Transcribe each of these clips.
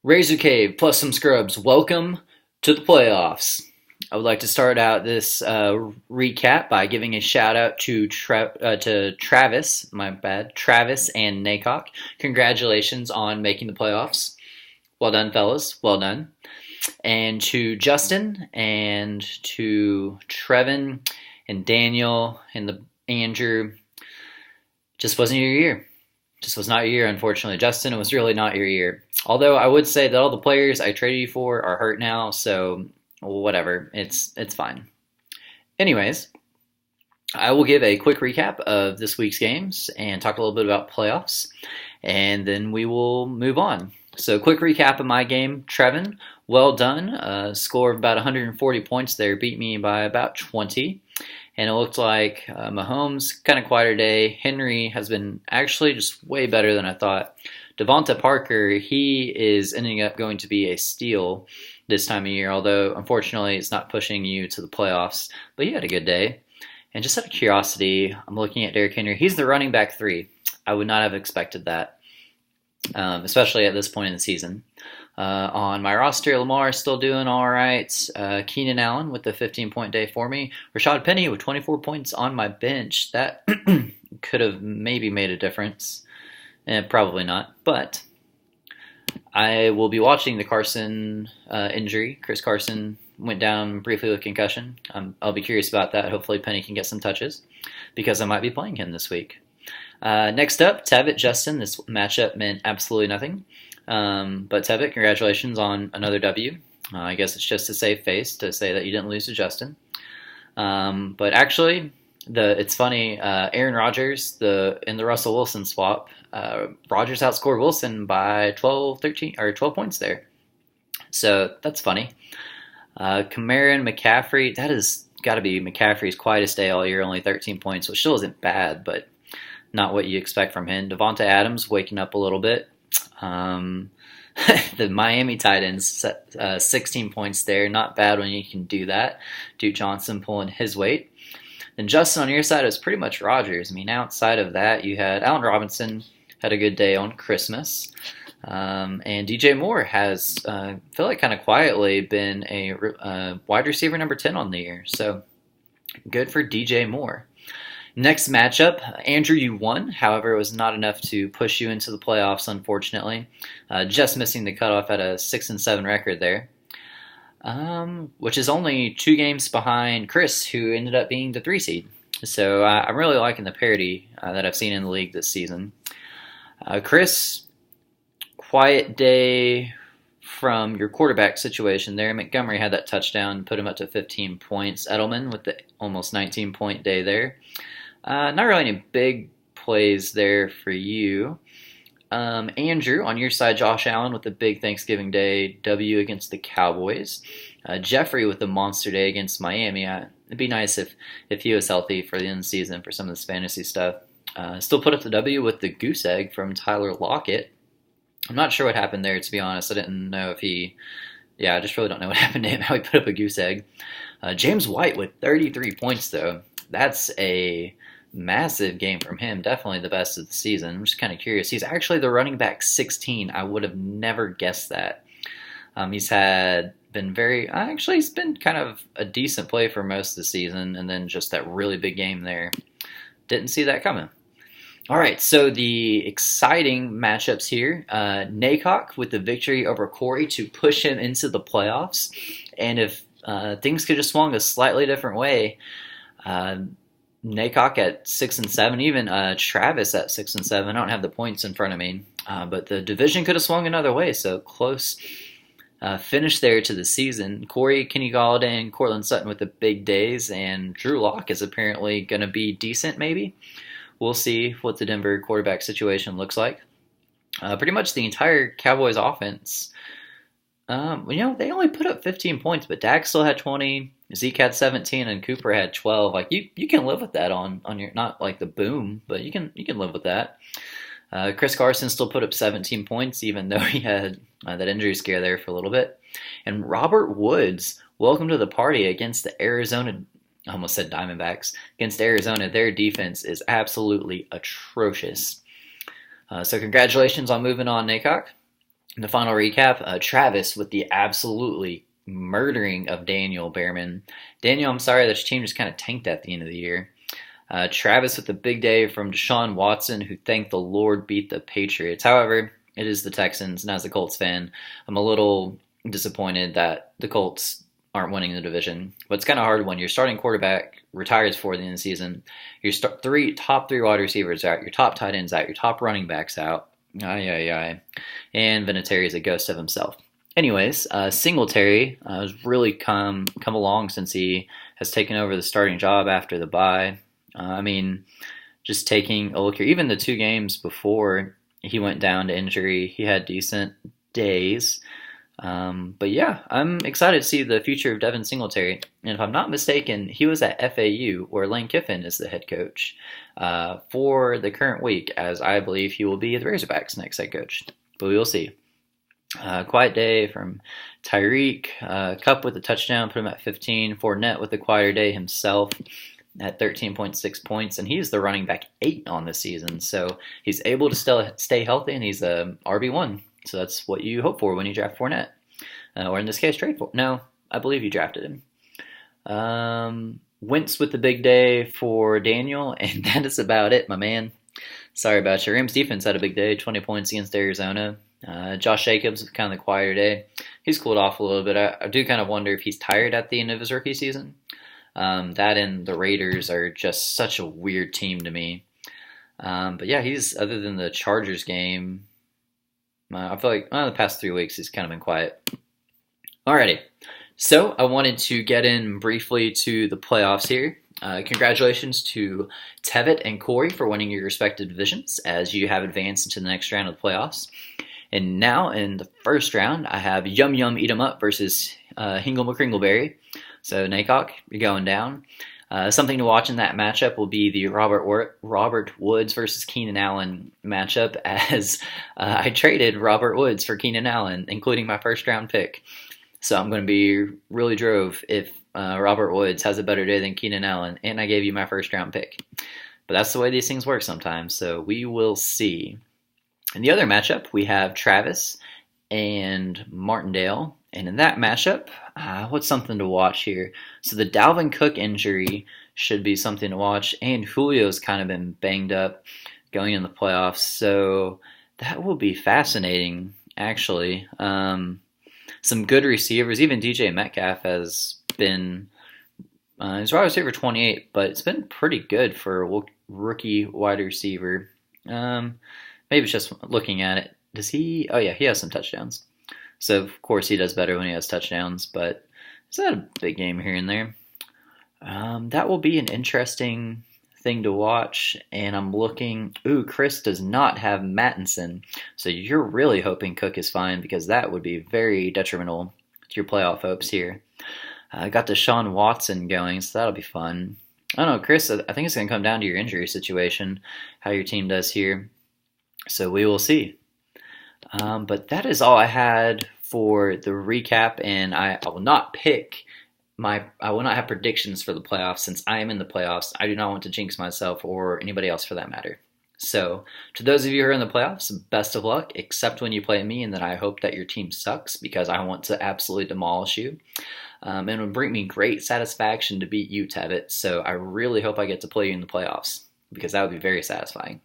Razorcave plus some scrubs. Welcome to the playoffs. I would like to start out this recap by giving a shout out to Travis. My bad, Travis and Naycock. Congratulations on making the playoffs. Well done, fellas. Well done. And to Justin and to Trevin and Daniel and the Andrew. Just wasn't your year. Just was not your year, unfortunately. Justin, it was really not your year. Although I would say that all the players I traded you for are hurt now, so whatever. It's fine. Anyways, I will give a quick recap of this week's games and talk a little bit about playoffs, and then we will move on. So, quick recap of my game. Trevin, well done. Score of about 140 points there. Beat me by about 20. And it looked like Mahomes, kind of quieter day. Henry has been actually just way better than I thought. Devonta Parker, he is ending up going to be a steal this time of year, although unfortunately it's not pushing you to the playoffs. But he had a good day. And just out of curiosity, I'm looking at Derrick Henry. He's the running back 3. I would not have expected that, especially at this point in the season. On my roster, Lamar is still doing all right. Keenan Allen with the 15-point day for me. Rashad Penny with 24 points on my bench. That could have maybe made a difference. Probably not. But I will be watching the Carson injury. Chris Carson went down briefly with concussion. I'll be curious about that. Hopefully Penny can get some touches because I might be playing him this week. Next up, Tevitt Justin. This matchup meant absolutely nothing. But Tevitt, congratulations on another W. I guess it's just a save face to say that you didn't lose to Justin. But actually, it's funny. Aaron Rodgers, in the Russell Wilson swap, Rodgers outscored Wilson by 12 points there. So that's funny. Kamara and McCaffrey, that has got to be McCaffrey's quietest day all year, only 13 points, which still isn't bad, but not what you expect from him. Devonta Adams waking up a little bit. The Miami Titans set 16 points there. Not bad when you can do that. Duke Johnson pulling his weight. Then Justin on your side was pretty much Rodgers. I mean, outside of that, you had Allen Robinson had a good day on Christmas. And DJ Moore has, I feel like kind of quietly been a wide receiver number 10 on the year. So good for DJ Moore. Next matchup, Andrew, you won. However, it was not enough to push you into the playoffs, unfortunately. Just missing the cutoff at a 6-7 record there, which is only 2 games behind Chris, who ended up being the 3 seed. So I'm really liking the parity that I've seen in the league this season. Chris, quiet day from your quarterback situation there. Montgomery had that touchdown, put him up to 15 points. Edelman with the almost 19-point day there. Not really any big plays there for you. Andrew, on your side, Josh Allen with the big Thanksgiving Day W against the Cowboys. Jeffrey with the monster day against Miami. It'd be nice if he was healthy for the end of the season for some of this fantasy stuff. Still put up the W with the goose egg from Tyler Lockett. I'm not sure what happened there, to be honest. I didn't know if I just really don't know what happened to him, how he put up a goose egg. James White with 33 points, though. That's a massive game from him. Definitely the best of the season. I'm just kind of curious. He's actually the running back 16. I would have never guessed that. He's been kind of a decent play for most of the season, and then just that really big game there. Didn't see that coming. All right, so the exciting matchups here. Naycock with the victory over Corey to push him into the playoffs. And if things could have swung a slightly different way, Naycock at 6-7, even Travis at 6-7. I don't have the points in front of me, but the division could have swung another way. So close finish there to the season. Corey, Kenny Galladay, and Cortland Sutton with the big days, and Drew Lock is apparently going to be decent. Maybe we'll see what the Denver quarterback situation looks like. Pretty much the entire Cowboys offense. They only put up 15 points, but Dak still had 20. Zeke had 17 and Cooper had 12. Like you can live with that on your, not like the boom, but you can live with that. Chris Carson still put up 17 points, even though he had that injury scare there for a little bit. And Robert Woods, welcome to the party against the Arizona, I almost said Diamondbacks, against Arizona. Their defense is absolutely atrocious. So congratulations on moving on, Naycock. The final recap, Travis with the absolutely murdering of Daniel Behrman. Daniel, I'm sorry that your team just kind of tanked at the end of the year. Travis with the big day from Deshaun Watson, who thanked the Lord beat the Patriots. However, it is the Texans, and as a Colts fan, I'm a little disappointed that the Colts aren't winning the division. But it's kind of hard when your starting quarterback retires before the end of the season. Your top three wide receivers out, your top tight ends out, your top running backs out. And Vinatieri is a ghost of himself. Anyways, Singletary has really come along since he has taken over the starting job after the bye. Just taking a look here, even the 2 games before he went down to injury, he had decent days. But yeah, I'm excited to see the future of Devin Singletary. And if I'm not mistaken, he was at FAU, where Lane Kiffin is the head coach for the current week, as I believe he will be the Razorbacks' next head coach. But we will see. Quiet day from Tyreek. Cup with a touchdown, put him at 15. Fournette with a quieter day himself at 13.6 points, and he's the running back 8 on this season. So he's able to still stay healthy, and he's a RB1. So that's what you hope for when you draft Fournette. Or in this case, trade for. No, I believe you drafted him. Wentz with the big day for Daniel, and that is about it, my man. Sorry about you. Rams defense had a big day, 20 points against Arizona. Josh Jacobs with kind of the quieter day. He's cooled off a little bit. I do kind of wonder if he's tired at the end of his rookie season. That and the Raiders are just such a weird team to me. But yeah, he's, other than the Chargers game, I feel like the past 3 weeks he's kind of been quiet. Alrighty, so I wanted to get in briefly to the playoffs here. Congratulations to Tevitt and Corey for winning your respective divisions as you have advanced into the next round of the playoffs. And now in the first round, I have Yum Yum Eat 'em Up versus Hingle McCringleberry. So Naycock, you're going down. Something to watch in that matchup will be the Robert Woods versus Keenan Allen matchup, as I traded Robert Woods for Keenan Allen, including my first round pick. So I'm going to be really drove if Robert Woods has a better day than Keenan Allen, and I gave you my first round pick. But that's the way these things work sometimes, so we will see. In the other matchup, we have Travis and Martindale. And in that matchup, what's something to watch here? So the Dalvin Cook injury should be something to watch, and Julio's kind of been banged up going in the playoffs, so that will be fascinating, actually. Some good receivers, even DJ Metcalf has been, he's wide receiver 28, but it's been pretty good for a rookie wide receiver. Maybe it's just looking at it. Does he? Oh yeah, he has some touchdowns. So, of course, he does better when he has touchdowns, but he's had a big game here and there. That will be an interesting thing to watch, and I'm looking... Ooh, Chris does not have Mattinson, so you're really hoping Cook is fine, because that would be very detrimental to your playoff hopes here. I got Deshaun Watson going, so that'll be fun. I don't know, Chris, I think it's going to come down to your injury situation, how your team does here. So we will see. But that is all I had for the recap, and I will not I will not have predictions for the playoffs, since I am in the playoffs. I do not want to jinx myself or anybody else for that matter. So to those of you who are in the playoffs, best of luck, except when you play me, and then I hope that your team sucks, because I want to absolutely demolish you. And it would bring me great satisfaction to beat you, Tevitt, so I really hope I get to play you in the playoffs, because that would be very satisfying.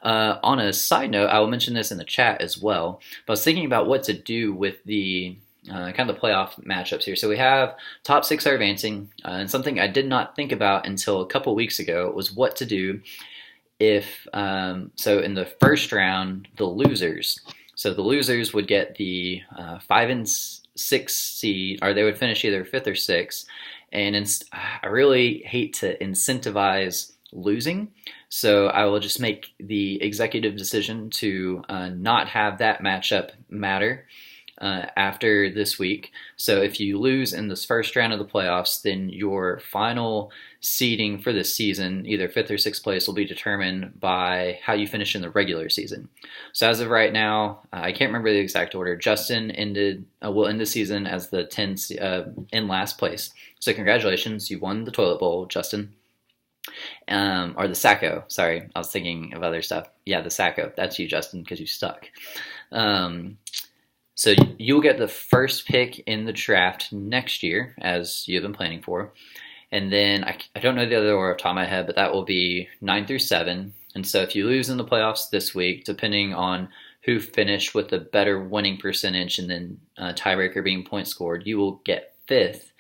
On a side note, I will mention this in the chat as well, but I was thinking about what to do with the kind of the playoff matchups here. So we have top 6 are advancing, and something I did not think about until a couple weeks ago was what to do if, so in the first round, the losers. So the losers would get the 5 and 6 seed, or they would finish either 5th or 6th, and I really hate to incentivize losing. So I will just make the executive decision to not have that matchup matter after this week. So if you lose in this first round of the playoffs, then your final seeding for this season, either 5th or 6th place, will be determined by how you finish in the regular season. So as of right now, I can't remember the exact order. Justin will end the season as the 10th in last place. So congratulations, you won the toilet bowl, Justin. Or the Sacco. Sorry, I was thinking of other stuff. Yeah, the Sacco. That's you, Justin, because you suck. Um, so you'll get the first pick in the draft next year, as you've been planning for. And then I don't know the other order off the top of my head, but that will be 9 through 7. And so if you lose in the playoffs this week, depending on who finished with the better winning percentage and then tiebreaker being points scored, you will get fifth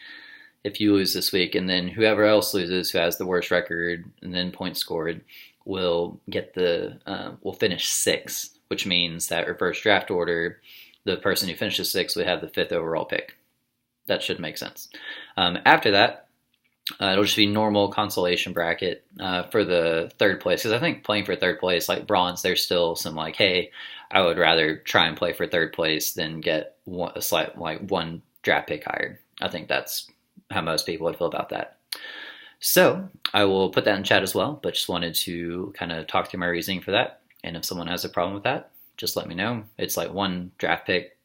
if you lose this week. And then whoever else loses who has the worst record and then points scored will get will finish sixth, which means that reverse draft order, the person who finishes sixth would have the fifth overall pick. That should make sense. After that, it'll just be normal consolation bracket for the third place, because I think playing for third place, like bronze, there's still some like, hey, I would rather try and play for third place than get one draft pick higher. I think that's how most people would feel about that. So I will put that in chat as well, but just wanted to kind of talk through my reasoning for that. And if someone has a problem with that, just let me know. It's like one draft pick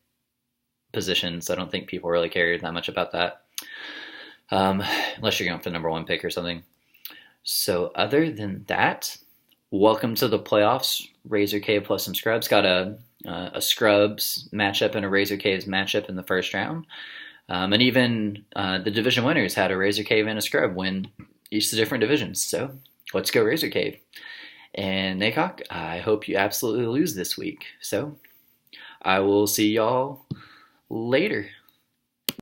position, so I don't think people really care that much about that. Unless you're going for the number one pick or something. So other than that, welcome to the playoffs. Razorcave plus some Scrubs. Got a Scrubs matchup and a Razorcaves matchup in the first round. And even the division winners had a Razorcave and a Scrub win each of the different divisions. So let's go Razorcave. And Naycock, I hope you absolutely lose this week. So I will see y'all later.